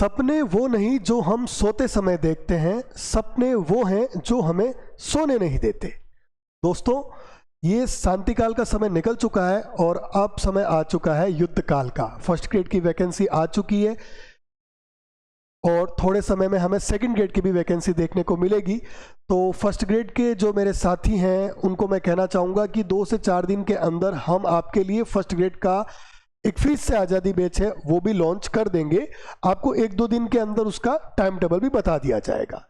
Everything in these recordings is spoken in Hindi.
सपने वो नहीं जो हम सोते समय देखते हैं, सपने वो हैं जो हमें सोने नहीं देते। दोस्तों, ये शांति काल का समय निकल चुका है और अब समय आ चुका है युद्ध काल का। फर्स्ट ग्रेड की वैकेंसी आ चुकी है और थोड़े समय में हमें सेकंड ग्रेड की भी वैकेंसी देखने को मिलेगी। तो फर्स्ट ग्रेड के जो मेरे साथी हैं उनको मैं कहना चाहूँगा कि 2 से 4 दिन के अंदर हम आपके लिए फर्स्ट ग्रेड का एक फीस से आज़ादी बैच है वो भी लॉन्च कर देंगे। आपको 1-2 दिन के अंदर उसका टाइम टेबल भी बता दिया जाएगा।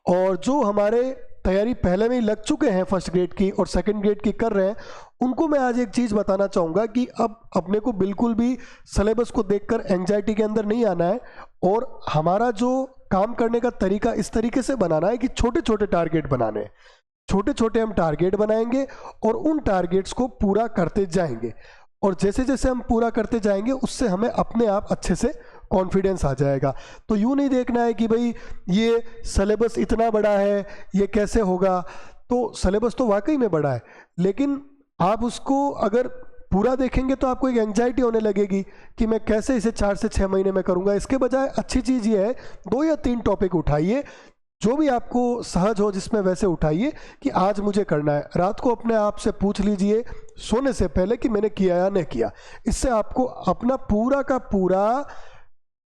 और जो हमारे तैयारी पहले में ही लग चुके हैं फर्स्ट ग्रेड की और सेकंड ग्रेड की कर रहे हैं, उनको मैं आज एक चीज़ बताना चाहूँगा कि अब अपने को बिल्कुल भी सिलेबस को देखकर एंजाइटी के अंदर नहीं आना है और हमारा जो काम करने का तरीका इस तरीके से बनाना है कि छोटे छोटे टारगेट बनाने हैं। छोटे छोटे हम टारगेट बनाएंगे और उन टारगेट्स को पूरा करते जाएंगे और जैसे जैसे हम पूरा करते जाएंगे उससे हमें अपने आप अच्छे से कॉन्फिडेंस आ जाएगा। तो यूँ नहीं देखना है कि भाई ये सिलेबस इतना बड़ा है, ये कैसे होगा। तो सिलेबस तो वाकई में बड़ा है, लेकिन आप उसको अगर पूरा देखेंगे तो आपको एक एंजाइटी होने लगेगी कि मैं कैसे इसे 4 से 6 महीने में करूँगा। इसके बजाय अच्छी चीज़ ये है 2 या 3 टॉपिक उठाइए, जो भी आपको सहज हो जिसमें वैसे उठाइए कि आज मुझे करना है। रात को अपने आप से पूछ लीजिए सोने से पहले कि मैंने किया या नहीं किया। इससे आपको अपना पूरा का पूरा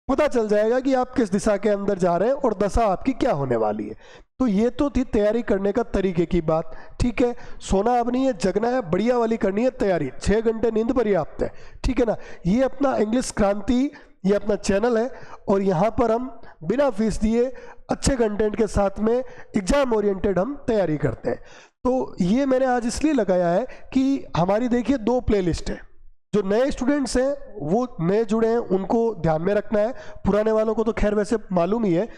पता चल जाएगा कि आप किस दिशा के अंदर जा रहे हैं और दशा आपकी क्या होने वाली है। तो ये तो थी तैयारी करने का तरीके की बात। ठीक है, सोना अब नहीं है, जगना है, बढ़िया वाली करनी है तैयारी। 6 घंटे नींद पर्याप्त है, ठीक है ना। ये अपना इंग्लिश क्रांति, ये अपना चैनल है और यहाँ पर हम बिना फीस दिए अच्छे कंटेंट के साथ में एग्जाम ओरिएंटेड हम तैयारी करते हैं। तो ये मैंने आज इसलिए लगाया है कि हमारी देखिए 2 प्लेलिस्ट है। जो नए स्टूडेंट्स हैं वो नए जुड़े हैं उनको ध्यान में रखना है, पुराने वालों को तो खैर वैसे मालूम ही है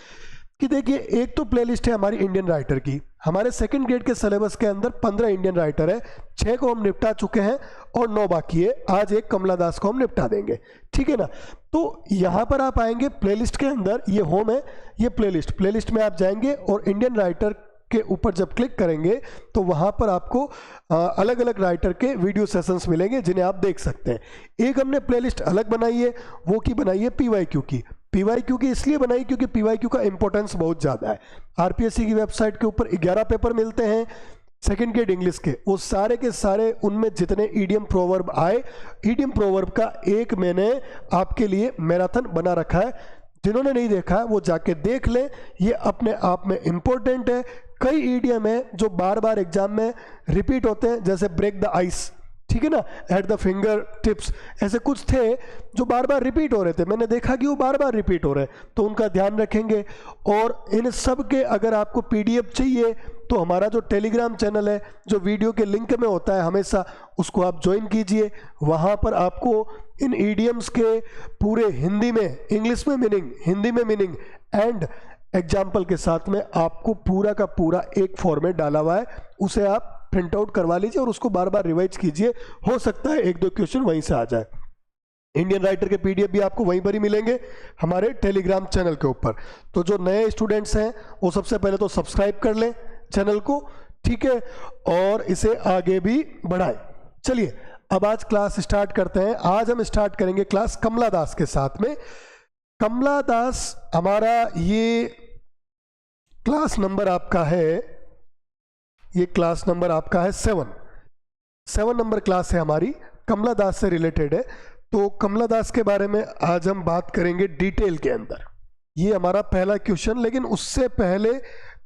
कि देखिए एक तो प्लेलिस्ट है हमारी इंडियन राइटर की। हमारे सेकंड ग्रेड के सिलेबस के अंदर 15 इंडियन राइटर है, 6 को हम निपटा चुके हैं और 9 बाकी है। आज एक कमला दास को हम निपटा देंगे, ठीक है ना। तो यहाँ पर आप आएंगे प्लेलिस्ट के अंदर, ये होम है, ये प्लेलिस्ट में आप जाएंगे और इंडियन राइटर के ऊपर जब क्लिक करेंगे तो वहाँ पर आपको अलग अलग राइटर के वीडियो सेशंस मिलेंगे जिन्हें आप देख सकते हैं। एक हमने प्लेलिस्ट अलग बनाई है, वो की बनाई है पीवाईक्यू की। पीवाईक्यू की इसलिए बनाई क्योंकि पीवाईक्यू का इंपॉर्टेंस बहुत ज़्यादा है। आरपीएससी की वेबसाइट के ऊपर 11 पेपर मिलते हैं सेकंड ग्रेड इंग्लिश के, वो सारे के सारे उनमें जितने ईडियम प्रोवर्ब आए, ईडियम प्रोवर्ब का एक मैंने आपके लिए मैराथन बना रखा है। जिन्होंने नहीं देखा वो जाके देख लें, ये अपने आप में इम्पोर्टेंट है। कई ईडियम है जो बार बार एग्जाम में रिपीट होते हैं, जैसे ब्रेक द आइस, ठीक है ना, एट द फिंगर टिप्स, ऐसे कुछ थे जो बार बार रिपीट हो रहे थे। मैंने देखा कि वो बार बार रिपीट हो रहे हैं, तो उनका ध्यान रखेंगे। और इन सब के अगर आपको पीडीएफ चाहिए तो हमारा जो टेलीग्राम चैनल है जो वीडियो के लिंक में होता है हमेशा, उसको आप ज्वाइन कीजिए। वहाँ पर आपको इन ईडियम्स के पूरे हिंदी में, इंग्लिश में मीनिंग, हिंदी में मीनिंग एंड एग्जाम्पल के साथ में आपको पूरा का पूरा एक फॉर्मेट डाला हुआ है, उसे आप प्रिंट आउट करवा लीजिए और उसको बार बार रिवाइज कीजिए। हो सकता है 1-2 क्वेश्चन वहीं से आ जाए। इंडियन राइटर के पीडीएफ भी आपको वहीं पर ही मिलेंगे हमारे टेलीग्राम चैनल के ऊपर। तो जो नए स्टूडेंट्स हैं वो सबसे पहले तो सब्सक्राइब कर लें चैनल को, ठीक है, और इसे आगे भी बढ़ाएं। चलिए अब आज क्लास स्टार्ट करते हैं। आज हम स्टार्ट करेंगे क्लास कमला दास के साथ में। कमला दास हमारा ये क्लास नंबर आपका है, ये क्लास नंबर आपका है 7 नंबर क्लास है हमारी, कमला दास से रिलेटेड है। तो कमला दास के बारे में आज हम बात करेंगे डिटेल के अंदर। ये हमारा पहला क्वेश्चन, लेकिन उससे पहले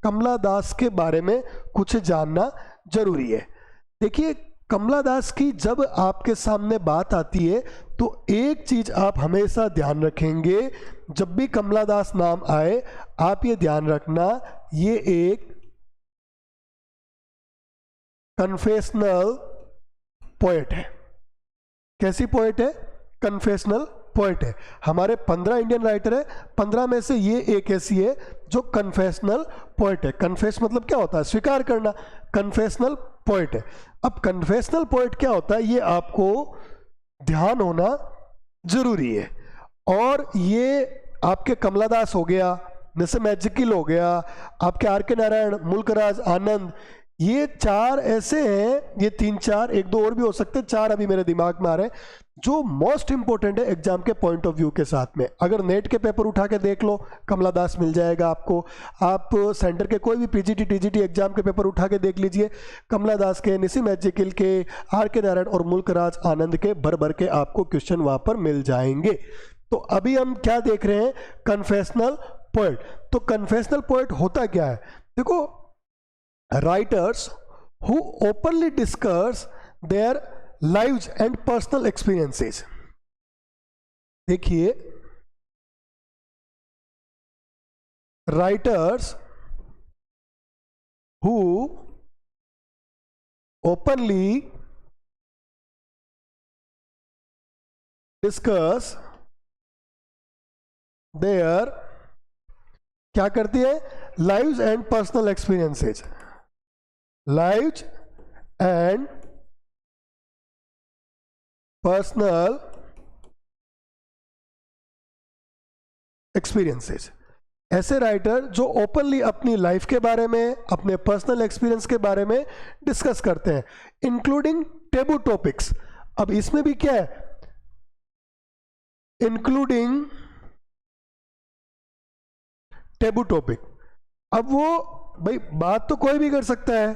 कमला दास के बारे में कुछ जानना जरूरी है। देखिए कमला दास की जब आपके सामने बात आती है तो एक चीज आप हमेशा ध्यान रखेंगे, जब भी कमला दास नाम आए आप ये ध्यान रखना, ये एक कन्फेशनल पोएट है। कैसी पोएट है? कन्फेशनल पोएट है। हमारे 15 इंडियन राइटर है, 15 में से ये एक ऐसी है जो कन्फेशनल पोएट है। कन्फेस मतलब क्या होता है? स्वीकार करना। कन्फेशनल पोएट है। अब कन्फेशनल पोएट क्या होता है ये आपको ध्यान होना जरूरी है। और ये आपके कमला दास हो गया, जैसे मैजिकल हो गया, आपके आर के नारायण, मुल्कराज आनंद, ये चार ऐसे हैं, ये 3-4, एक दो और भी हो सकते हैं, 4 अभी मेरे दिमाग में आ रहे हैं जो मोस्ट इंपॉर्टेंट है एग्जाम के पॉइंट ऑफ व्यू के साथ में। अगर नेट के पेपर उठा के देख लो, कमला दास मिल जाएगा आपको। आप सेंटर के कोई भी पीजीटी टीजीटी एग्जाम के पेपर उठा के देख लीजिए, कमला दास के, निसी मैजिकल के, आर के नारायण और मुल्कराज आनंद के भर भर के आपको क्वेश्चन वहां पर मिल जाएंगे। तो अभी हम क्या देख रहे हैं, कन्फेशनल पोएट। तो कन्फेशनल पोएट होता क्या है, देखो, writers who openly discuss their lives and personal experiences. देखिए, writers who openly discuss their, क्या करती है, lives and personal experiences, lives and personal experiences. ऐसे राइटर जो ओपनली अपनी लाइफ के बारे में, अपने पर्सनल एक्सपीरियंस के बारे में डिस्कस करते हैं, इंक्लूडिंग टेबू टॉपिक्स। अब इसमें भी क्या है, इंक्लूडिंग टेबू टॉपिक। अब वो भाई बात तो कोई भी कर सकता है,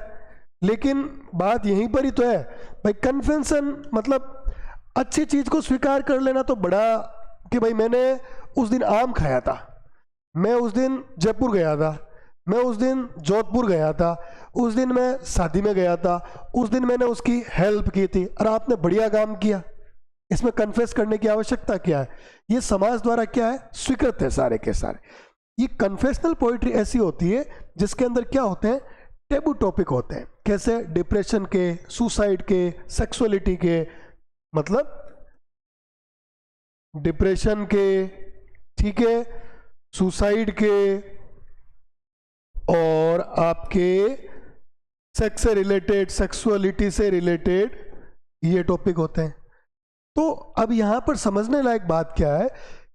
लेकिन बात यहीं पर ही तो है भाई, कन्फेशन मतलब अच्छी चीज को स्वीकार कर लेना तो बड़ा, कि भाई मैंने उस दिन आम खाया था, मैं उस दिन जयपुर गया था, मैं उस दिन जोधपुर गया था, उस दिन मैं शादी में गया था, उस दिन मैंने उसकी हेल्प की थी और आपने बढ़िया काम किया। इसमें कन्फेस करने की आवश्यकता क्या है, ये समाज द्वारा क्या है, स्वीकृत है सारे के सारे। ये कन्फेशनल पोइट्री ऐसी होती है जिसके अंदर क्या होते हैं, टेबू टॉपिक होते हैं। कैसे, डिप्रेशन के, सुसाइड के, सेक्सुअलिटी के, मतलब डिप्रेशन के, ठीक है, सुसाइड के, और आपके सेक्स से रिलेटेड, सेक्सुअलिटी से रिलेटेड ये टॉपिक होते हैं। तो अब यहां पर समझने लायक बात क्या है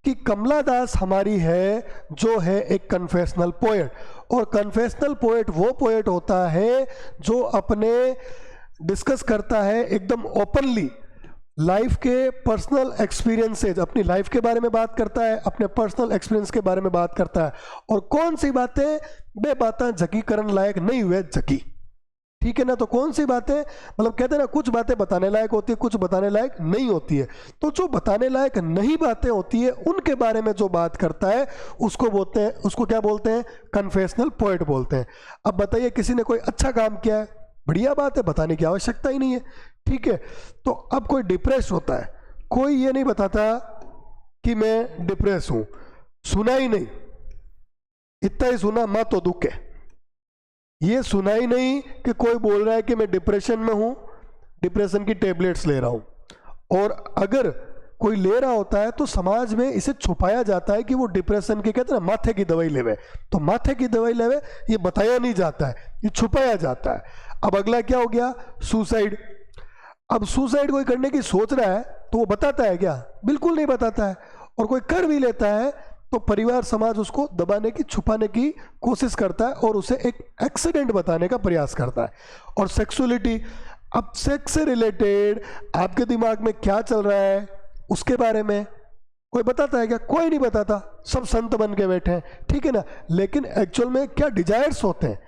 कि कमला दास हमारी है जो है एक कन्फेशनल पोएट, और कन्फेशनल पोएट वो पोएट होता है जो अपने डिस्कस करता है एकदम ओपनली लाइफ के पर्सनल एक्सपीरियंसेस, अपनी लाइफ के बारे में बात करता है, अपने पर्सनल एक्सपीरियंस के बारे में बात करता है। और कौन सी बातें बे बातें झकीकरण लायक नहीं हुए झकी, ठीक है ना। तो कौन सी बातें, मतलब कहते हैं ना, कुछ बातें बताने लायक होती है, कुछ बताने लायक नहीं होती है। तो जो बताने लायक नहीं बातें होती है उनके बारे में जो बात करता है उसको बोलते हैं, उसको क्या बोलते हैं, कन्फेशनल पोएट बोलते हैं। अब बताइए, किसी ने कोई अच्छा काम किया है, बढ़िया बात है, बताने की आवश्यकता ही नहीं है, ठीक है। तो अब कोई डिप्रेस होता है, कोई ये नहीं बताता कि मैं डिप्रेस हूं, सुना ही नहीं, इतना ही सुना मां तो दुख है, ये सुना ही नहीं कि कोई बोल रहा है कि मैं डिप्रेशन में हूं, डिप्रेशन की टेबलेट्स ले रहा हूं। और अगर कोई ले रहा होता है तो समाज में इसे छुपाया जाता है कि वो डिप्रेशन की, कहते हैं ना, माथे की दवाई लेवे, तो माथे की दवाई लेवे ये बताया नहीं जाता है, ये छुपाया जाता है। अब अगला क्या हो गया, सुसाइड। अब सुसाइड कोई करने की सोच रहा है तो वो बताता है क्या, बिल्कुल नहीं बताता है। और कोई कर भी लेता है तो परिवार समाज उसको दबाने की, छुपाने की कोशिश करता है और उसे एक एक्सीडेंट बताने का प्रयास करता है। और सेक्सुअलिटी, अब सेक्स से रिलेटेड आपके दिमाग में क्या चल रहा है उसके बारे में कोई बताता है क्या, कोई नहीं बताता, सब संत बन के बैठे हैं, ठीक है ना। लेकिन एक्चुअल में क्या डिजायर्स होते हैं,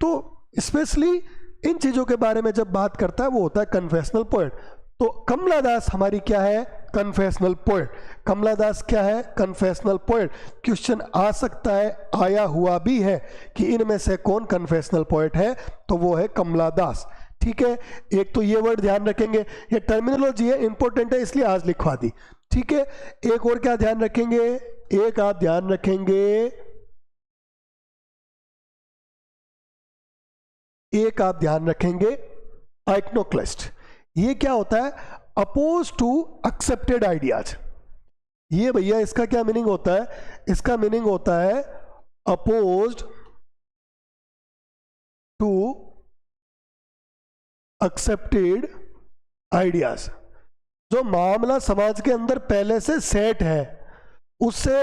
तो स्पेशली इन चीजों के बारे में जब बात करता है वो होता है कन्फेशनल पोएट। तो कमला दास हमारी क्या है, कन्फेशनल पोएट। कमला दास क्या है, कन्फेशनल पोएट। क्वेश्चन आ सकता है, आया हुआ भी है कि इनमें से कौन कन्फेशनल पोएट है, तो वो है कमला दास, ठीक है। एक तो ये वर्ड ध्यान रखेंगे, ये टर्मिनोलॉजी है, इंपॉर्टेंट है इसलिए आज लिखवा दी, ठीक है। एक और क्या ध्यान रखेंगे, एक आप ध्यान रखेंगे, एक आप ध्यान रखेंगे आइकनोक्लेस्ट। ये क्या होता है, अपोज टू एक्सेप्टेड आइडियाज। ये भैया इसका क्या मीनिंग होता है, इसका मीनिंग होता है अपोज्ड टू एक्सेप्टेड आइडियाज। जो मामला समाज के अंदर पहले से सेट है उससे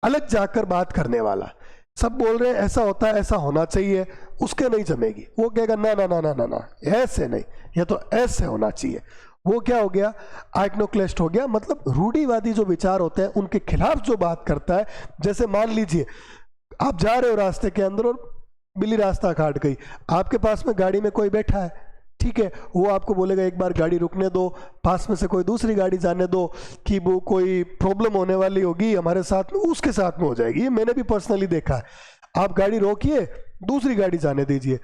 अलग जाकर बात करने वाला। सब बोल रहे हैं ऐसा होता है, ऐसा होना चाहिए, उसके नहीं जमेगी। वो कहेगा ना ना ना ना ना ना, ऐसे नहीं, ये तो ऐसे होना चाहिए। वो क्या हो गया? आइक्नोक्लेस्ट हो गया। मतलब रूढ़िवादी जो विचार होते हैं उनके खिलाफ जो बात करता है। जैसे मान लीजिए आप जा रहे हो रास्ते के अंदर और बिल्ली रास्ता काट गई, आपके पास में गाड़ी में कोई बैठा है, ठीक है, वो आपको बोलेगा एक बार गाड़ी रुकने दो, पास में से कोई दूसरी गाड़ी जाने दो, कि वो कोई प्रॉब्लम होने वाली होगी हमारे साथ में, उसके साथ में हो जाएगी। ये मैंने भी पर्सनली देखा है। आप गाड़ी रोकिए, दूसरी गाड़ी जाने दीजिए।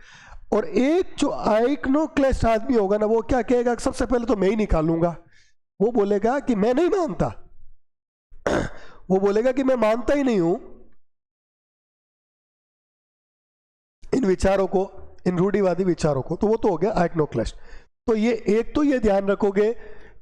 और एक जो आइक्नोक्लेस्ट आदमी होगा ना, वो क्या कहेगा? सबसे पहले तो मैं ही निकालूंगा। वो बोलेगा कि मैं नहीं मानता वो बोलेगा कि मैं मानता ही नहीं हूं इन विचारों को, इन रूढ़िवादी विचारों को। तो वो तो हो गया आइक्नोक्लेस्ट। तो ये एक तो ये ध्यान रखोगे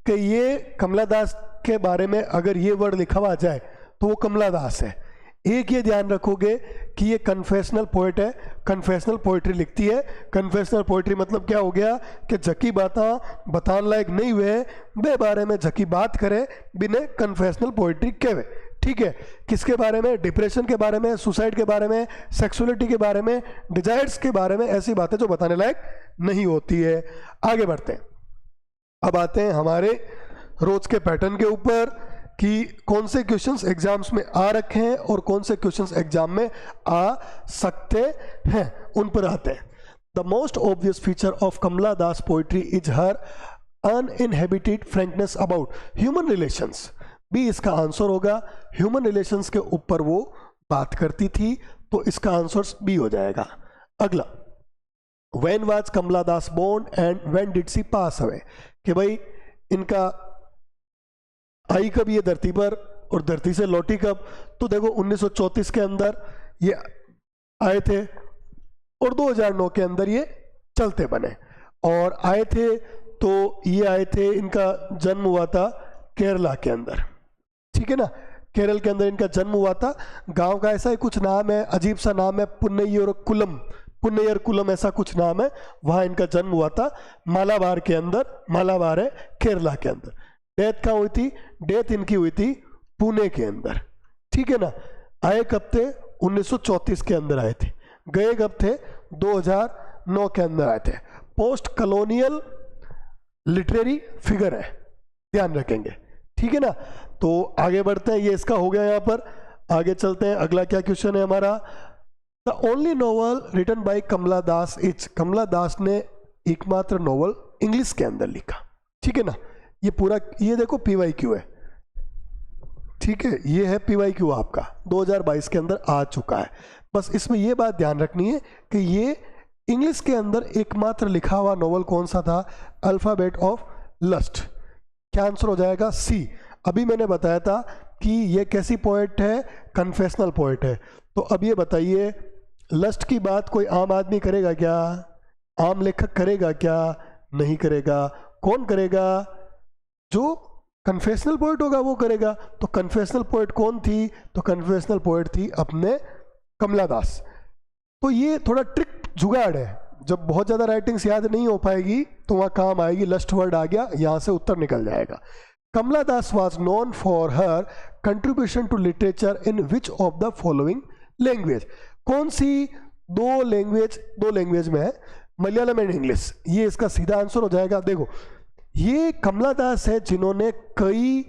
कि ये कमला दास के बारे में अगर ये वर्ड लिखा हुआ जाए तो वो कमला दास है। एक ये ध्यान रखोगे कि ये कन्फेशनल पोएट है, कन्फेशनल पोइट्री लिखती है। कन्फेशनल पोइट्री मतलब क्या हो गया कि झकी बाता बतान लायक नहीं हुए बे बारे में झकी बात करे बिना कन्फेशनल पोइट्री कहवे। ठीक है, किसके बारे में? डिप्रेशन के बारे में, सुसाइड के बारे में, सेक्सुअलिटी के बारे में, डिजायर्स के बारे में, ऐसी बातें जो बताने लायक नहीं होती है। आगे बढ़ते हैं। अब आते हैं हमारे रोज के पैटर्न के ऊपर कि कौन से क्वेश्चंस एग्जाम्स में आ रखे हैं और कौन से क्वेश्चंस एग्जाम में आ सकते हैं, उन पर आते हैं। The most obvious feature of Kamala Das poetry is her uninhibited frankness about human relations. भी इसका आंसर होगा। ह्यूमन रिलेशंस के ऊपर वो बात करती थी, तो इसका आंसर बी हो जाएगा। अगला, when was Kamala Das born and when did she pass away. कि भाई इनका आई कब ये धरती पर और धरती से लौटी कब? तो देखो 1934 के अंदर ये आए थे और 2009 के अंदर ये चलते बने। और आए थे तो ये आए थे, इनका जन्म हुआ था केरला के अंदर, ठीक है ना, केरल के अंदर इनका जन्म हुआ था। गांव का ऐसा ही कुछ नाम है, अजीब सा नाम है, पुन्नय्यर कुलम ऐसा कुछ नाम है। वहां इनका जन्म हुआ था मालाबार के अंदर, मालाबार है केरला के अंदर। डेथ कहाँ हुई थी? डेथ इनकी हुई थी पुणे के अंदर, ठीक है ना। आए कब थे? 1934 के अंदर आए थे। गए कब थे? 2009 के अंदर आए थे। पोस्ट कॉलोनियल लिटरेरी फिगर है, ध्यान रखेंगे, ठीक है ना। तो आगे बढ़ते हैं, ये इसका हो गया। यहाँ पर आगे चलते हैं। अगला क्या क्वेश्चन है हमारा? The only novel written by Kamala Das is. Kamala Das ने एकमात्र नॉवल इंग्लिश के अंदर लिखा, ठीक है ना। ये पूरा, ये देखो PYQ है, ठीक है, ये है PYQ आपका 2022 के अंदर आ चुका है। बस इसमें ये बात ध्यान रखनी है कि ये इंग्लिश के अंदर एकमात्र लिखा हुआ नॉवल कौन सा था? Alphabet of lust. क्या आंसर हो जाएगा? सी। अभी मैंने बताया था कि ये कैसी पोएट है? कन्फेशनल पोएट है। तो अब ये बताइए, लस्ट की बात कोई आम आदमी करेगा क्या? आम लेखक करेगा क्या? नहीं करेगा। कौन करेगा? जो कन्फेशनल पोएट होगा वो करेगा। तो कन्फेशनल पोएट कौन थी? तो कन्फेशनल पोएट थी अपने कमला दास। तो ये थोड़ा ट्रिक जुगाड़ है, जब बहुत ज़्यादा राइटिंग्स याद नहीं हो पाएगी तो वहाँ काम आएगी। लस्ट वर्ड आ गया, यहाँ से उत्तर निकल जाएगा। Kamala Das was known for her contribution to literature in which of the following language. कौन सी दो लैंग्वेज में है? Malayalam and English. ये इसका सीधा आंसर हो जाएगा। देखो, ये कमला दास है जिन्होंने कई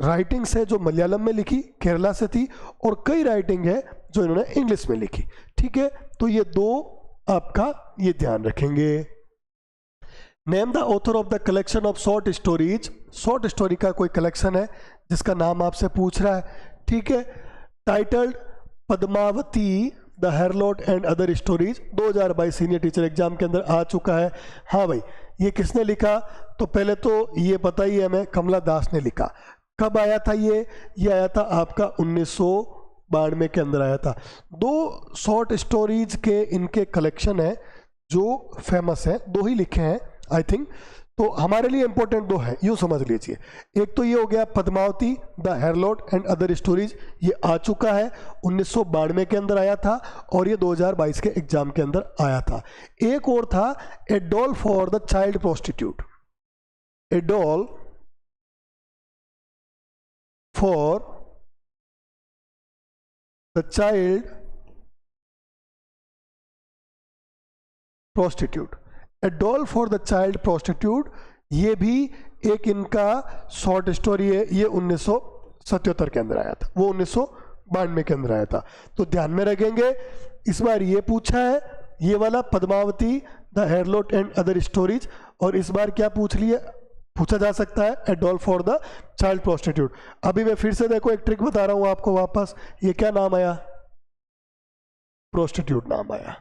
राइटिंग्स है जो मलयालम में लिखी, केरला से थी, और कई राइटिंग है जो इन्होंने इंग्लिश में लिखी, ठीक है। तो ये दो आपका ये ध्यान रखेंगे। Name the author of the collection of short stories. Short story का कोई कलेक्शन है जिसका नाम आपसे पूछ रहा है, ठीक है। Titled Padmavati the harlot and other stories. 2022 senior teacher exam के अंदर आ चुका है। हाँ भाई, ये किसने लिखा? तो पहले तो ये पता ही है हमें, कमला दास ने लिखा। कब आया था ये आया था आपका 1992 के अंदर आया था। दो शॉर्ट स्टोरीज के इनके कलेक्शन है जो फेमस है, दो ही लिखे हैं आई थिंक। तो हमारे लिए इंपॉर्टेंट दो है, यूँ समझ लीजिए। एक तो ये हो गया Padmavati the harlot and other stories, ये आ चुका है, 1992 के अंदर आया था, और ये 2022 के एग्जाम के अंदर आया था। एक और था ए doll for the child prostitute. A doll for the child prostitute. A doll for the child prostitute, ये भी एक इनका शॉर्ट स्टोरी है। ये 1977 के अंदर आया था, वो 1992 के अंदर आया था। तो ध्यान में रखेंगे। इस बार ये पूछा है, ये वाला Padmavati, the harlot and other stories. और इस बार क्या पूछा जा सकता है, a doll for the child prostitute. अभी मैं फिर से देखो एक ट्रिक बता रहा हूं आपको वापस। ये क्या नाम आया, प्रोस्टिट्यूट नाम आया।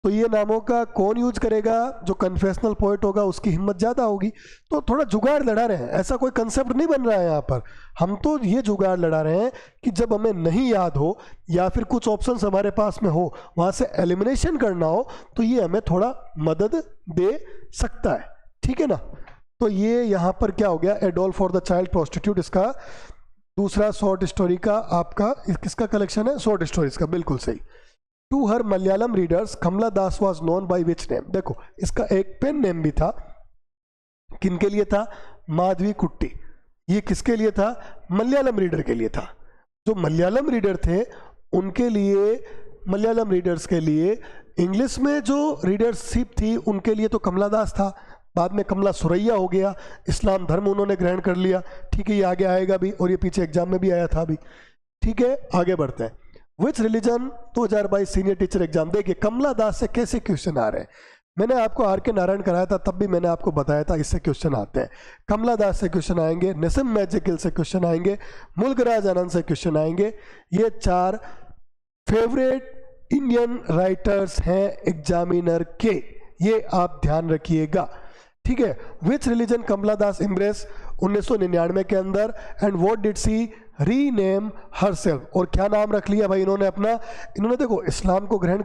तो ये नामों का कौन यूज करेगा, जो कन्फेशनल पोएट होगा उसकी हिम्मत ज्यादा होगी। तो थोड़ा जुगाड़ लड़ा रहे हैं, ऐसा कोई कंसेप्ट नहीं बन रहा है यहाँ पर। हम तो ये जुगाड़ लड़ा रहे हैं कि जब हमें नहीं याद हो या फिर कुछ ऑप्शंस हमारे पास में हो, वहां से एलिमिनेशन करना हो, तो ये हमें थोड़ा मदद दे सकता है। ठीक है ना। तो ये यहाँ पर क्या हो गया, ए doll for the child prostitute, इसका दूसरा शॉर्ट स्टोरी का आपका किसका कलेक्शन है, शॉर्ट स्टोरीज का, बिल्कुल सही। To her Malayalam readers Kamala Das was known by which name. देखो इसका एक पेन नेम भी था, किनके लिए था, माधवी कुट्टी। ये किसके लिए था, मलयालम रीडर के लिए था। जो मलयालम रीडर थे उनके लिए, मलयालम रीडर्स के लिए, इंग्लिश में जो रीडरशिप थी उनके लिए तो कमला दास था। बाद में कमला सुरैया हो गया, इस्लाम धर्म उन्होंने ग्रहण कर लिया। ठीक है, ये आगे आएगा भी और ये पीछे एग्जाम में भी आया था भी। ठीक है, आगे बढ़ते हैं। विच रिलीजन 2022 सीनियर टीचर एग्जाम। देखिए कमला दास से कैसे क्वेश्चन आ रहे हैं। मैंने आपको आर के नारायण कराया था, तब भी मैंने आपको बताया था इससे क्वेश्चन आते हैं। कमला दास से क्वेश्चन आएंगे, निसिम मैजिकल से क्वेश्चन आएंगे, मुल्कराज आनंद से क्वेश्चन आएंगे। ये 4 फेवरेट इंडियन राइटर्स हैं एग्जामिनर के, ये आप ध्यान रखिएगा। ठीक है। विच रिलीजन कमला दास एम्ब्रेस 1999 के अंदर, and what did she rename herself. और क्या नाम रख लिया भाई इन्होंने अपना, इन्होंने देखो इस्लाम को ग्रहण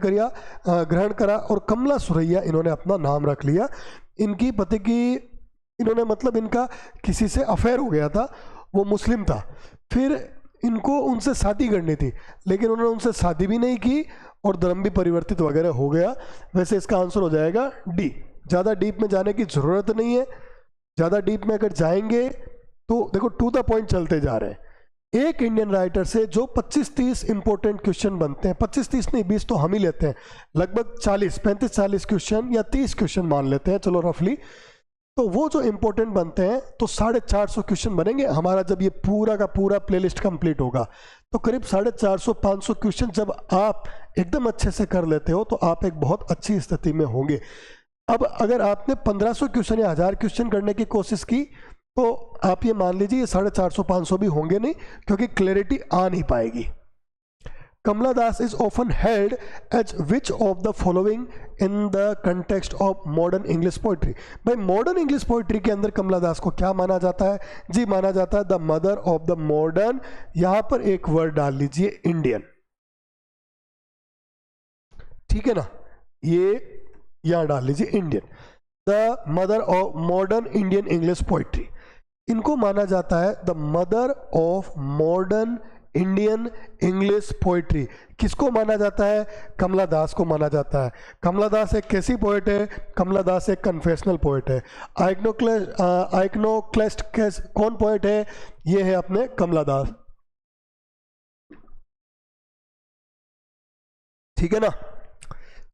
करा और कमला सुरैया इन्होंने अपना नाम रख लिया। इनकी पति की, इन्होंने मतलब इनका किसी से अफेयर हो गया था, वो मुस्लिम था। फिर इनको उनसे शादी करनी थी, लेकिन उन्होंने उनसे शादी भी नहीं की और धर्म भी परिवर्तित वगैरह हो गया। वैसे इसका आंसर हो जाएगा डी। ज़्यादा डीप में जाने की ज़रूरत नहीं है। ज़्यादा डीप में अगर जाएंगे तो देखो टू द पॉइंट चलते जा रहे हैं। एक इंडियन राइटर से जो 25-30 इंपॉर्टेंट क्वेश्चन बनते हैं, 25-30 नहीं 20 तो हम ही लेते हैं, लगभग 35-40 क्वेश्चन या 30 क्वेश्चन मान लेते हैं, चलो रफली। तो वो जो इंपॉर्टेंट बनते हैं तो 450 क्वेश्चन बनेंगे हमारा। जब ये पूरा का पूरा प्लेलिस्ट कंप्लीट होगा तो करीब 450-500 क्वेश्चन जब आप एकदम अच्छे से कर लेते हो तो आप एक बहुत अच्छी स्थिति में होंगे। अब अगर आपने 1500 क्वेश्चन या 1000 क्वेश्चन करने की कोशिश की तो आप ये मान लीजिए ये 450-500 भी होंगे नहीं, क्योंकि क्लैरिटी आ नहीं पाएगी। Kamala Das is often held as which of the following in the context of modern English poetry. भाई मॉडर्न इंग्लिश पोइट्री के अंदर कमला दास को क्या माना जाता है जी, माना जाता है the mother of the modern. यहां पर एक वर्ड डाल लीजिए इंडियन। ठीक है ना, ये यहां डाल लीजिए Indian, the mother of modern Indian English poetry. इनको माना जाता है the mother of modern Indian English poetry. किसको माना जाता है, कमला दास को माना जाता है। कमला दास एक कैसी पोइट है, कमला दास एक कन्फेशनल पोइट है। आइकनोक्लेस्ट कौन पोइट है, ये है अपने कमला दास। ठीक है ना,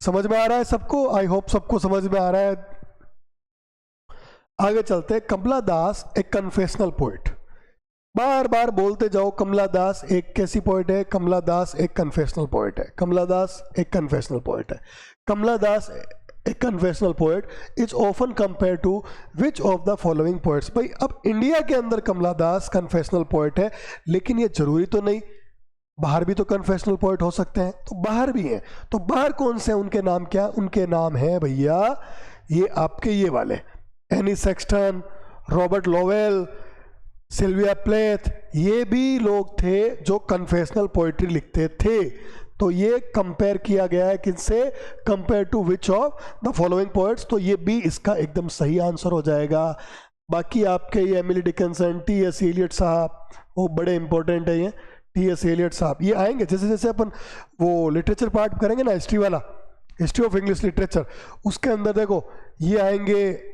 समझ में आ रहा है सबको, आई होप सबको समझ में आ रहा है। आगे चलते हैं। कमला दास एक कन्फेशनल पोइट, बार बार बोलते जाओ कमला दास एक कैसी पोइट है, कमला दास एक कन्फेशनल पोइट है, कमला दास एक कन्फेशनल पोइट है। कमला दास एक confessional poet is often compare to which of the following poets. भाई अब इंडिया के अंदर कमला दास कन्फेशनल पोइट है, लेकिन ये जरूरी तो नहीं, बाहर भी तो कन्फेशनल पोइट हो सकते हैं, तो बाहर भी हैं। तो बाहर कौन से, उनके नाम क्या, उनके नाम है भैया ये आपके ये वाले, Anne Sexton, Robert Lowell, Sylvia Plath, ये भी लोग थे जो कन्फेशनल पोइट्री लिखते थे। तो ये कंपेयर किया गया है किससे, compare to which of the following poets. तो ये भी इसका एकदम सही आंसर हो जाएगा। बाकी आपके ये एमिली डिकिंसन, टी.एस. एलियट साहब, वो बड़े इंपॉर्टेंट है। ये टी.एस. एलियट साहब ये आएंगे, जैसे जैसे अपन वो लिटरेचर पार्ट करेंगे ना, हिस्ट्री वाला, हिस्ट्री ऑफ इंग्लिश लिटरेचर, उसके अंदर देखो ये आएंगे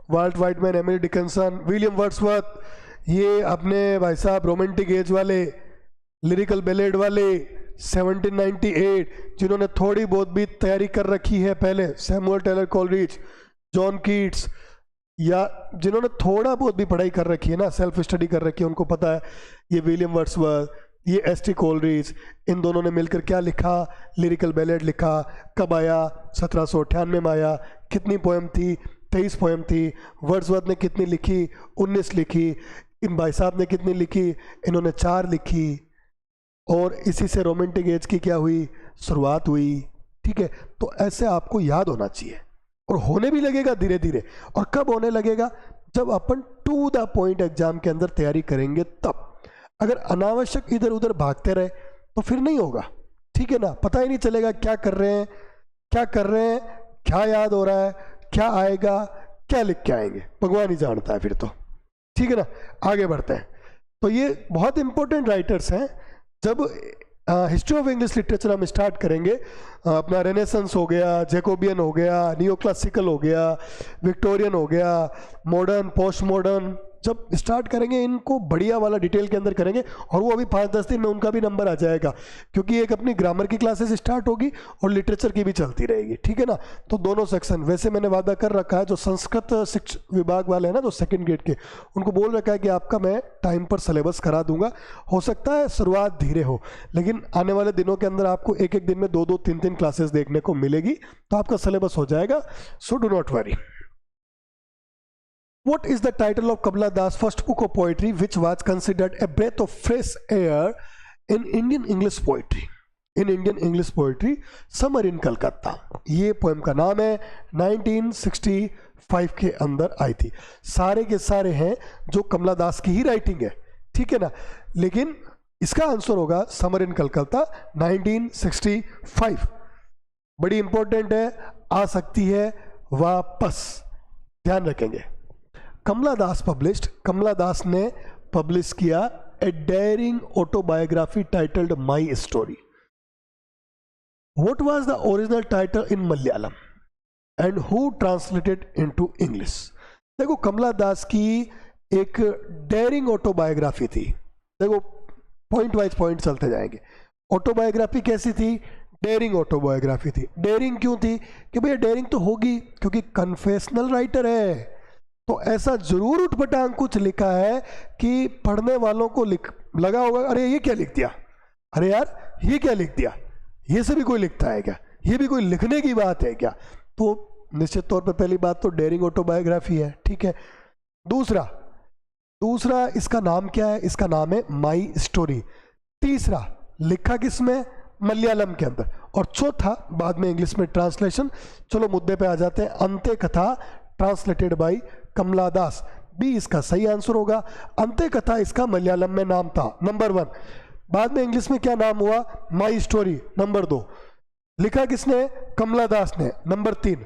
Walt Whitman, Emily Dickinson, William Wordsworth, ये अपने भाई साहब रोमांटिक एज वाले, लिरिकल बैलेड वाले, 1798, जिन्होंने थोड़ी बहुत भी तैयारी कर रखी है पहले, Samuel Taylor Coleridge, John Keats, या जिन्होंने थोड़ा बहुत भी पढ़ाई कर रखी है ना, सेल्फ स्टडी कर रखी है, उनको पता है ये विलियम वर्ड्सवर्थ, ये एस टी कोलरिज, इन दोनों ने मिलकर क्या लिखा, लिरिकल बैलेड लिखा। कब आया? 1798 में आया। कितनी पोएम थी? 23 पोएम थी। वर्ड्सवर्थ ने कितनी लिखी? 19 लिखी। इन भाई साहब ने कितनी लिखी? इन्होंने 4 लिखी। और इसी से रोमांटिक एज की क्या हुई? शुरुआत हुई। ठीक है, तो ऐसे आपको याद होना चाहिए और होने भी लगेगा धीरे धीरे। और कब होने लगेगा? जब अपन टू द पॉइंट एग्जाम के अंदर तैयारी करेंगे तब। अगर अनावश्यक इधर उधर भागते रहे तो फिर नहीं होगा। ठीक है ना, पता ही नहीं चलेगा क्या कर रहे हैं, क्या कर रहे हैं, क्या याद हो रहा है, क्या आएगा, क्या लिख के आएंगे, भगवान ही जानता है फिर तो। ठीक है ना, आगे बढ़ते हैं। तो ये बहुत इंपॉर्टेंट राइटर्स हैं। जब हिस्ट्री ऑफ इंग्लिश लिटरेचर हम स्टार्ट करेंगे, अपना रेनेसेंस हो गया, जैकोबियन हो गया, नियो क्लासिकल हो गया, विक्टोरियन हो गया, मॉडर्न, पोस्ट मॉडर्न, जब स्टार्ट करेंगे इनको बढ़िया वाला डिटेल के अंदर करेंगे। और वो अभी 5-10 दिन में उनका भी नंबर आ जाएगा, क्योंकि एक अपनी ग्रामर की क्लासेस स्टार्ट होगी और लिटरेचर की भी चलती रहेगी। ठीक है ना, तो दोनों सेक्शन। वैसे मैंने वादा कर रखा है, जो संस्कृत शिक्षा विभाग वाले हैं ना, जो सेकंड ग्रेड के, उनको बोल रखा है कि आपका मैं टाइम पर सिलेबस करा दूंगा। हो सकता है शुरुआत धीरे हो, लेकिन आने वाले दिनों के अंदर आपको एक एक दिन में 2-2, 3-3 क्लासेस देखने को मिलेगी, तो आपका सिलेबस हो जाएगा। So do not worry. What is the title of Kamala Das' first book of poetry, which was considered a breath of fresh air in Indian English poetry? In Indian English poetry, Summer in Calcutta. ये पोएम का नाम है, 1965 के अंदर आई थी। सारे के सारे हैं जो कमला दास की ही राइटिंग है। ठीक है ना, लेकिन इसका आंसर होगा समर इन कलकत्ता, 1965। बड़ी इंपॉर्टेंट है, आ सकती है वापस, ध्यान रखेंगे। कमला दास ने पब्लिश किया a daring autobiography titled my story. What was the original title in Malayalam and who translated into English? देखो, कमला दास की एक डेयरिंग ऑटोबायोग्राफी थी। देखो, पॉइंट वाइज पॉइंट चलते जाएंगे। ऑटोबायोग्राफी कैसी थी? डेयरिंग ऑटोबायोग्राफी थी। डेयरिंग क्यों थी? कि भैया डेयरिंग तो होगी क्योंकि कन्फेशनल राइटर है, तो ऐसा जरूर उठपटांग कुछ लिखा है कि पढ़ने वालों को लगा होगा, अरे ये क्या लिख दिया, अरे यार ये क्या लिख दिया, ये से भी कोई लिखता है क्या, ये भी कोई लिखने की बात है क्या? तो निश्चित तौर पे पहली बात तो डेयरिंग ऑटोबायोग्राफी है। ठीक है, दूसरा इसका नाम क्या है? इसका नाम है माई स्टोरी। तीसरा, लिखा किसमें? मलयालम के अंदर। और चौथा, बाद में इंग्लिश में ट्रांसलेशन। चलो मुद्दे पे आ जाते हैं। Ente Katha translated by Kamala Das, B इसका सही आंसर होगा। अंत्य कथा इसका मलयालम में नाम था, नंबर 1। बाद में इंग्लिश में क्या नाम हुआ? My story, number 2। लिखा किसने? कमला दास ने, नंबर 3।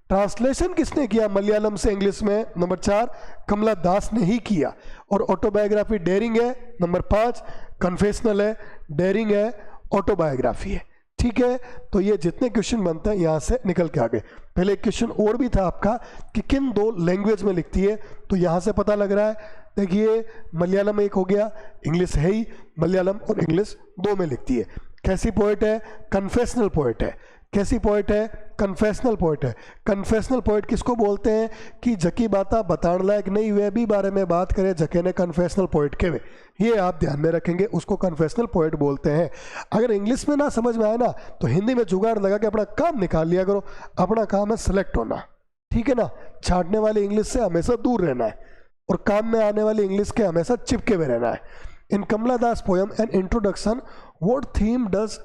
ट्रांसलेशन किसने किया मलयालम से इंग्लिश में? नंबर 4, कमला दास ने ही किया। और ऑटोबायोग्राफी डेयरिंग है, नंबर 5। कन्फेशनल है, डेयरिंग है, ऑटोबायोग्राफी है। ठीक है, तो ये जितने क्वेश्चन बनते हैं यहां से निकल के आ गए। पहले एक क्वेश्चन और भी था आपका कि किन 2 लैंग्वेज में लिखती है, तो यहां से पता लग रहा है। देखिए, मलयालम एक हो गया, इंग्लिश है ही, मलयालम और इंग्लिश 2 में लिखती है। कैसी पोएट है? कन्फेशनल पोएट है। कैसी पोएट है? कन्फेशनल पोएट है। कन्फेशनल पोएट किसको बोलते हैं? कि जकी बाता बताण लायक नहीं हुए भी बारे में बात करे जके ने कन्फेशनल पोएट के वे, ये आप ध्यान में रखेंगे, उसको कन्फेशनल पोएट बोलते हैं। अगर इंग्लिश में ना समझ में आए ना, तो हिंदी में जुगाड़ लगा के अपना काम निकाल लिया करो। अपना काम है सेलेक्ट होना। ठीक है ना, छाटने वाली इंग्लिश से हमेशा दूर रहना है और काम में आने वाली इंग्लिश के हमेशा चिपके हुए रहना है। In Kamala Das poem an introduction, what theme does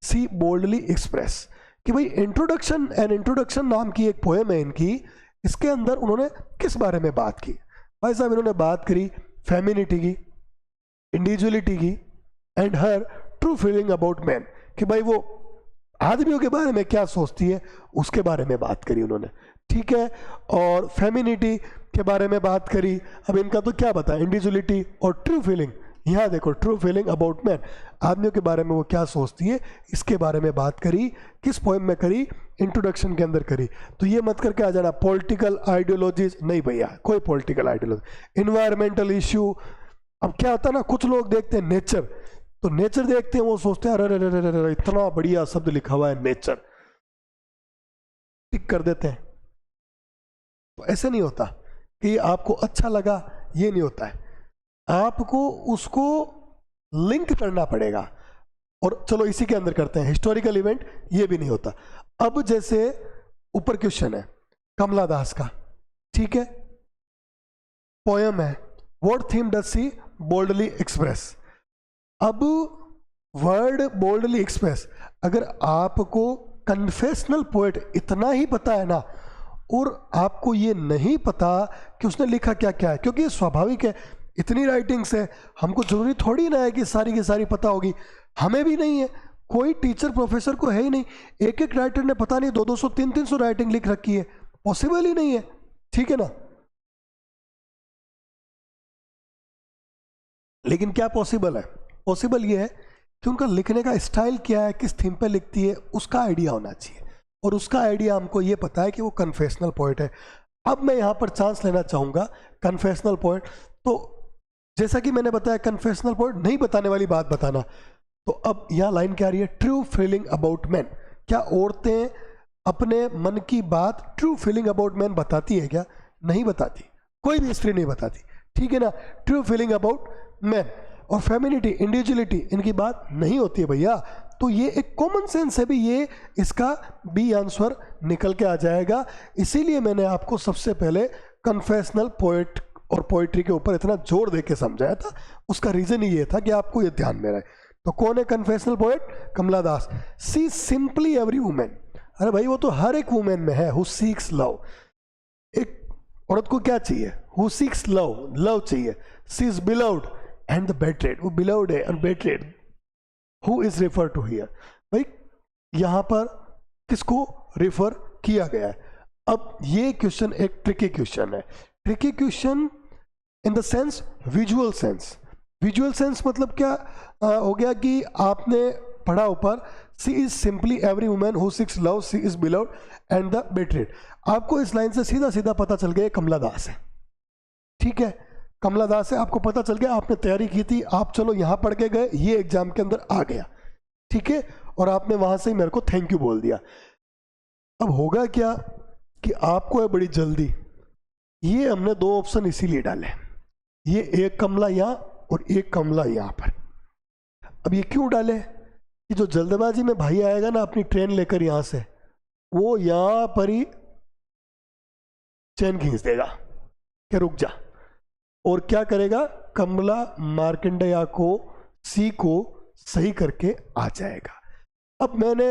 she boldly express? कि भाई इंट्रोडक्शन नाम की एक पोएम है इनकी, इसके अंदर उन्होंने किस बारे में बात की? भाई साहब, इन्होंने बात करी फेमिनिटी की, इंडिविजुअलिटी की, and her true feeling about man, कि भाई वो आदमियों के बारे में क्या सोचती है, उसके बारे में बात करी उन्होंने। ठीक है, और फेमिनिटी के बारे में बात करी। अब इनका तो क्या बताया, इंडिविजुअलिटी और ट्रू फीलिंग। यहाँ देखो, ट्रू फीलिंग अबाउट मैन, आदमियों के बारे में वो क्या सोचती है, इसके बारे में बात करी। किस पोएम में करी? इंट्रोडक्शन के अंदर करी। तो ये मत करके आ जाना पॉलिटिकल आइडियोलॉजीज, नहीं भैया, कोई पॉलिटिकल आइडियोलॉजी। इन्वायरमेंटल इश्यू, अब क्या होता है ना, कुछ लोग देखते हैं नेचर, तो नेचर देखते हैं वो सोचते हैं अरे अरे अरे अरे इतना बढ़िया शब्द लिखा हुआ है नेचर, टिक कर देते हैं। तो ऐसे नहीं होता कि आपको अच्छा लगा, ये नहीं होता है, आपको उसको लिंक करना पड़ेगा। और चलो इसी के अंदर करते हैं हिस्टोरिकल इवेंट, ये भी नहीं होता। अब जैसे ऊपर क्वेश्चन है कमला दास का, ठीक है, पोयम है, what theme does she boldly express. अब वर्ड बोल्डली एक्सप्रेस, अगर आपको कन्फेशनल पोएट इतना ही पता है ना, और आपको ये नहीं पता कि उसने लिखा क्या क्या है, क्योंकि ये स्वाभाविक है, इतनी राइटिंग्स है, हमको जरूरी थोड़ी ना है कि सारी की सारी पता होगी, हमें भी नहीं है, कोई टीचर प्रोफेसर को है ही नहीं, एक एक राइटर ने पता नहीं 200-200 300 राइटिंग लिख रखी है, पॉसिबल ही नहीं है, ठीक है ना। लेकिन क्या पॉसिबल है, पॉसिबल ये है कि उनका लिखने का स्टाइल क्या है, किस थीम पे लिखती है, उसका आइडिया होना चाहिए, और उसका आइडिया हमको ये पता है कि वो कन्फेशनल पोएट है। अब मैं यहाँ पर चांस लेना चाहूँगा कन्फेशनल पोएट, तो जैसा कि मैंने बताया कन्फेशनल पोएट नहीं बताने वाली बात बताना, तो अब यहाँ लाइन क्या आ रही है, ट्रू फीलिंग अबाउट मैन। क्या औरतें अपने मन की बात ट्रू फीलिंग अबाउट मैन बताती है क्या? नहीं बताती, कोई भी स्त्री नहीं बताती, ठीक है ना। ट्रू फीलिंग अबाउट मैन और फेमिनिटी, इंडिविजुअलिटी, इनकी बात नहीं होती है भैया। तो ये एक कॉमन सेंस है भी, ये इसका बी आंसर निकल के आ जाएगा। इसीलिए मैंने आपको सबसे पहले कन्फेशनल पोएट और पोइट्री के ऊपर इतना जोर दे के समझाया था। उसका रीजन ही ये था कि आपको ये ध्यान में रहे। तो कौन है कन्फेशनल पोएट? कमला दास। सी सिंपली एवरी वुमेन, अरे भाई वो तो हर एक वुमेन में है। हु सीक्स लव, एक औरत को क्या चाहिए? हु सीक्स लव, लव चाहिए। She is beloved and the betrayed, वो बिलव्ड है और betrayed. Who is refer to here, भाई यहां पर किसको रेफर किया गया है? अब ये क्वेश्चन एक ट्रिकी क्वेश्चन है। Tricky question in the sense visual sense. Visual sense मतलब क्या हो गया कि आपने पढ़ा ऊपर she is simply every woman who seeks love, she is beloved and the betrayed. आपको इस लाइन से सीधा सीधा पता चल गया कमला दास है, ठीक है, कमला दास है, आपको पता चल गया। आपने तैयारी की थी, आप चलो यहां पढ़ के गए, ये एग्जाम के अंदर आ गया, ठीक है, और आपने वहां से ही मेरे को थैंक यू बोल दिया। अब होगा क्या कि आपको है बड़ी जल्दी, ये हमने दो ऑप्शन इसीलिए डाले, ये एक कमला यहां और एक कमला यहां पर। अब ये क्यों डाले कि जो जल्दबाजी में भाई आएगा ना अपनी ट्रेन लेकर यहां से, वो यहां पर ही चैन खींच देगा कि रुक जा, और क्या करेगा, कमला मार्कंडेया को सी को सही करके आ जाएगा। अब मैंने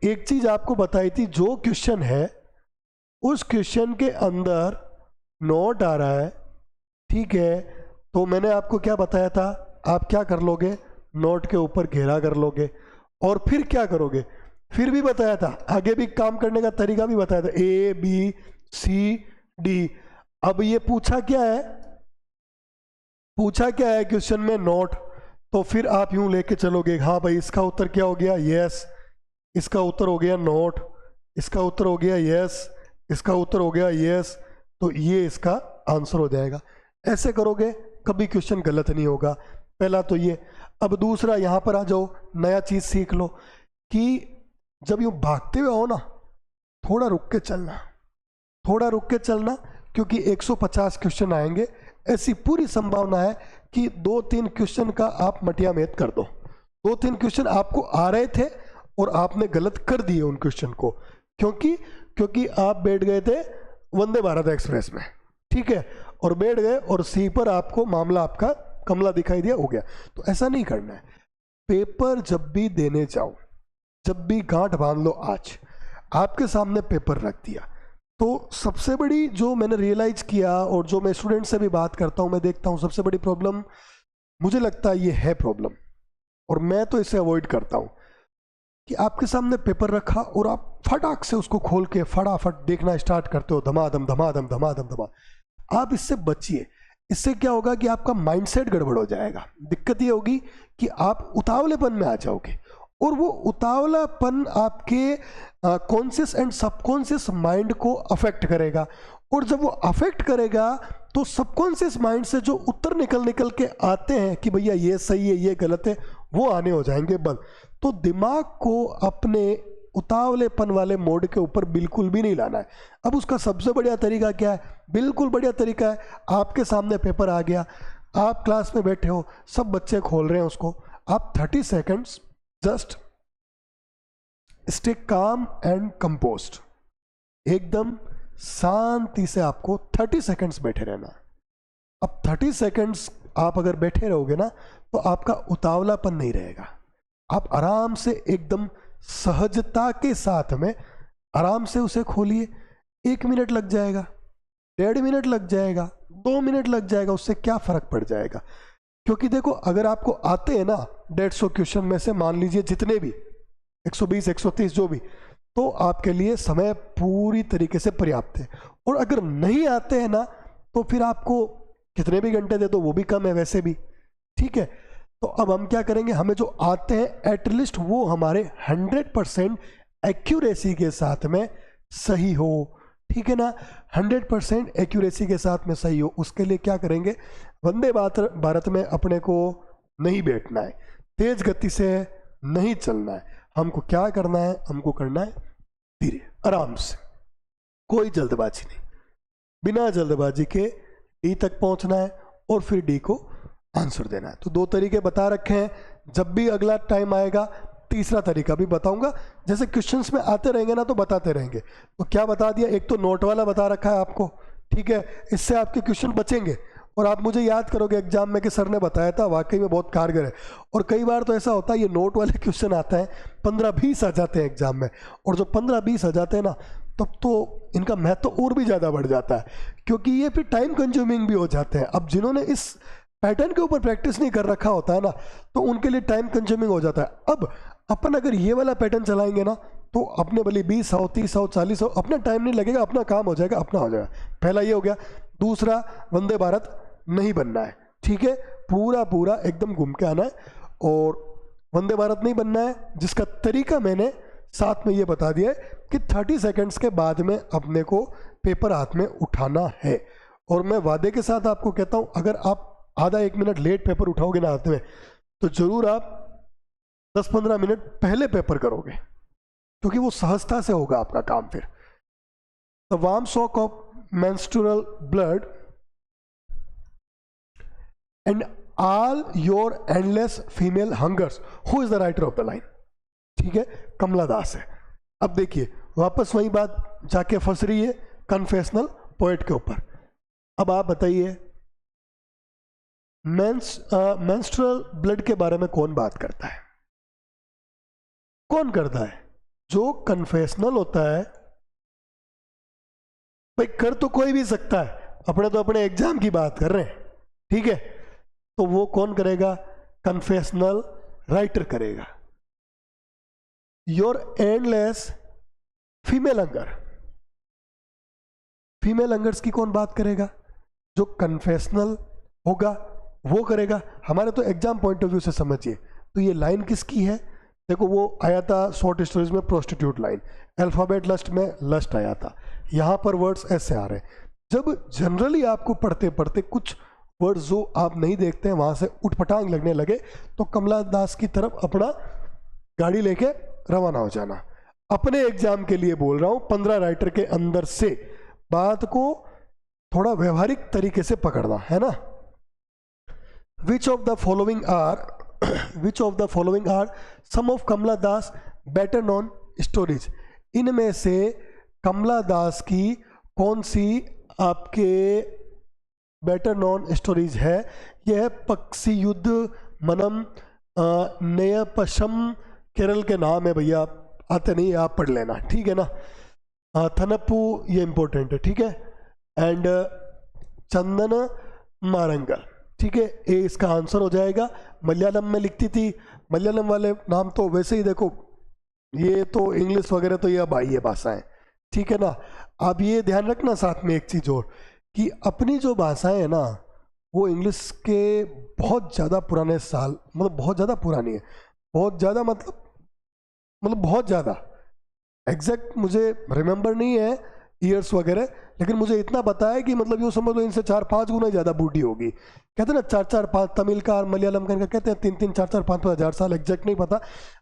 एक चीज आपको बताई थी, जो क्वेश्चन है उस क्वेश्चन के अंदर नोट आ रहा है, ठीक है, तो मैंने आपको क्या बताया था, आप क्या कर लोगे, नोट के ऊपर घेरा कर लोगे, और फिर क्या करोगे, फिर भी बताया था, आगे भी काम करने का तरीका भी बताया था, ए बी सी डी। अब ये पूछा क्या है, पूछा क्या है क्वेश्चन में, नोट, तो फिर आप यूं लेके चलोगे, हाँ भाई इसका उत्तर क्या हो गया, यस, इसका उत्तर हो गया नोट, इसका उत्तर हो गया यस, इसका उत्तर हो गया यस, तो ये इसका आंसर हो जाएगा। ऐसे करोगे कभी क्वेश्चन गलत नहीं होगा, पहला तो ये। अब दूसरा, यहां पर आ जाओ, नया चीज सीख लो कि जब यूं भागते हुए आओ ना, थोड़ा रुक के चलना, थोड़ा रुक के चलना, क्योंकि 150 क्वेश्चन आएंगे, ऐसी पूरी संभावना है कि 2-3 क्वेश्चन का आप मटियामेट कर दो। 2-3 क्वेश्चन आपको आ रहे थे और आपने गलत कर दिए उन क्वेश्चन को, क्योंकि आप बैठ गए थे वंदे भारत एक्सप्रेस में, ठीक है, और बैठ गए और सी पर आपको मामला आपका कमला दिखाई दिया, हो गया। तो ऐसा नहीं करना है। पेपर जब भी देने जाओ, जब भी गांठ बांध लो, आज आपके सामने पेपर रख दिया, तो सबसे बड़ी जो मैंने रियलाइज किया और जो मैं स्टूडेंट से भी बात करता हूं, मैं देखता हूं, सबसे बड़ी प्रॉब्लम मुझे लगता है ये है प्रॉब्लम, और मैं तो इसे अवॉइड करता हूं, कि आपके सामने पेपर रखा और आप फटाक से उसको खोल के फटाफट देखना स्टार्ट करते हो, धमाधम धमाधम धमाधम धमा। आप इससे बचिए। इससे क्या होगा कि आपका माइंडसेट गड़बड़ हो जाएगा। दिक्कत ये होगी कि आप उतावलेपन में आ जाओगे, और वो उतावलापन आपके कॉन्शियस एंड सबकॉन्शियस माइंड को अफेक्ट करेगा, और जब वो अफेक्ट करेगा तो सबकॉन्शियस माइंड से जो उत्तर निकल के आते हैं कि भैया ये सही है ये गलत है, वो आने हो जाएंगे बंद। तो दिमाग को अपने उतावलेपन वाले मोड के ऊपर बिल्कुल भी नहीं लाना है। अब उसका सबसे बढ़िया तरीका क्या है? बिल्कुल बढ़िया तरीका है, आपके सामने पेपर आ गया, आप क्लास में बैठे हो, सब बच्चे खोल रहे हैं उसको, आप 30 seconds just stay calm and composed, एकदम शांति से आपको 30 सेकेंड्स बैठे रहना है। अब 30 सेकेंड्स आप अगर बैठे रहोगे ना तो आपका उतावलापन नहीं रहेगा, आप आराम से एकदम सहजता के साथ में आराम से उसे खोलिए। 1 मिनट लग जाएगा, 1.5 मिनट लग जाएगा, 2 मिनट लग जाएगा, उससे क्या फर्क पड़ जाएगा? क्योंकि देखो, अगर आपको आते हैं ना 150 क्वेश्चन में से मान लीजिए जितने भी 120 130 जो भी, तो आपके लिए समय पूरी तरीके से पर्याप्त है। और अगर नहीं आते हैं ना तो फिर आपको कितने भी घंटे दे दो वो भी कम है वैसे भी, ठीक है। तो अब हम क्या करेंगे, हमें जो आते हैं एटलीस्ट वो हमारे 100% एक्यूरेसी के साथ में सही हो, ठीक है ना, 100% एक्यूरेसी के साथ में सही हो। उसके लिए क्या करेंगे, वंदे भारत में अपने को नहीं बैठना है, तेज गति से नहीं चलना है, हमको क्या करना है, हमको करना है धीरे आराम से, कोई जल्दबाजी नहीं, बिना जल्दबाजी के डी तक पहुंचना है और फिर डी को आंसर देना है। तो 2 तरीके बता रखे हैं, जब भी अगला टाइम आएगा तीसरा तरीका भी बताऊंगा। जैसे क्वेश्चंस में आते रहेंगे ना तो बताते रहेंगे। तो क्या बता दिया, एक तो नोट वाला बता रखा है आपको, ठीक है, इससे आपके क्वेश्चन बचेंगे और आप मुझे याद करोगे एग्जाम में कि सर ने बताया था, वाकई में बहुत कारगर है। और कई बार तो ऐसा होता है ये नोट वाले क्वेश्चन आता है 15-20 आ जाते हैं एग्जाम में, और जो 15-20 आ जाते हैं ना तब तो इनका महत्व तो और भी ज़्यादा बढ़ जाता है, क्योंकि ये फिर टाइम कंज्यूमिंग भी हो जाते हैं। अब जिन्होंने इस पैटर्न के ऊपर प्रैक्टिस नहीं कर रखा होता है ना तो उनके लिए टाइम कंज्यूमिंग हो जाता है। अब अपन अगर ये वाला पैटर्न चलाएंगे ना तो अपने भले 20 आओ 30 आओ 40 आओ, अपना टाइम नहीं लगेगा, अपना काम हो जाएगा, अपना हो जाएगा। पहला ये हो गया। दूसरा, वंदे भारत नहीं बनना है, ठीक है, पूरा पूरा एकदम घूम के आना है और वंदे भारत नहीं बनना है, जिसका तरीका मैंने साथ में ये बता दिया है कि 30 सेकेंड्स के बाद में अपने को पेपर हाथ में उठाना है। और मैं वादे के साथ आपको कहता हूं, अगर आप आधा 1 मिनट लेट पेपर उठाओगे ना हाथ में तो जरूर आप 10-15 मिनट पहले पेपर करोगे, क्योंकि वो सहजता से होगा आपका काम। फिर the warm shock of menstrual blood and all your endless female hungers, who is the writer of the line, ठीक है, कमला दास है। अब देखिए वापस वही बात जाके फंस रही है कन्फेशनल पोएट के ऊपर। अब आप बताइए मेंस्ट्रुअल ब्लड के बारे में कौन बात करता है? कौन करता है? जो कन्फेशनल होता है भाई, कर तो कोई भी सकता है, अपने तो अपने एग्जाम की बात कर रहे हैं, ठीक है, तो वो कौन करेगा? कन्फेशनल राइटर करेगा। Your endless female hunger, female hungers की कौन बात करेगा? जो कन्फेशनल होगा वो करेगा। हमारे तो एग्जाम पॉइंट ऑफ व्यू से समझिए तो ये लाइन किसकी है? देखो वो आया था शॉर्ट स्टोरीज में प्रोस्टिट्यूट लाइन, अल्फाबेट लस्ट में लस्ट आया था, यहाँ पर वर्ड्स ऐसे आ रहे हैं। जब जनरली आपको पढ़ते पढ़ते कुछ वर्ड्स जो आप नहीं देखते हैं वहाँ से उठपटांग लगने लगे तो कमला दास की तरफ अपना गाड़ी लेके रवाना हो जाना। अपने एग्जाम के लिए बोल रहा हूँ, 15 राइटर के अंदर से बात को थोड़ा व्यवहारिक तरीके से पकड़ना है ना। Which of the following are some of Kamala Das better known stories? इनमें से कमला दास की कौन सी आपके बेटर नॉन स्टोरीज है? यह है पक्षी युद्ध, मनम, नयपशम, केरल के नाम है भैया, आते नहीं आप पढ़ लेना, ठीक है ना। थनप्पू ये इंपॉर्टेंट है, ठीक है, एंड चंदन मारंगल, ठीक है, ये इसका आंसर हो जाएगा। मलयालम में लिखती थी, मलयालम वाले नाम तो वैसे ही देखो, ये तो इंग्लिश वगैरह तो ये अब आई है भाषाएं, ठीक है ना। अब ये ध्यान रखना साथ में एक चीज़ और कि अपनी जो भाषाएं है ना वो इंग्लिश के बहुत ज़्यादा पुराने साल, मतलब बहुत ज़्यादा पुरानी है, बहुत ज़्यादा मतलब बहुत ज़्यादा, एग्जैक्ट मुझे रिमेंबर नहीं है ईयर्स वगैरह, लेकिन मुझे इतना पता है कि मतलब यूँ समझ लो इनसे 4-5 गुना ज़्यादा बूढ़ी होगी। कहते हैं ना 4-4-5, तमिल का और मलयालम का कहते हैं 3-3 4-4 5-5 हज़ार साल, एग्जैक्ट नहीं पता।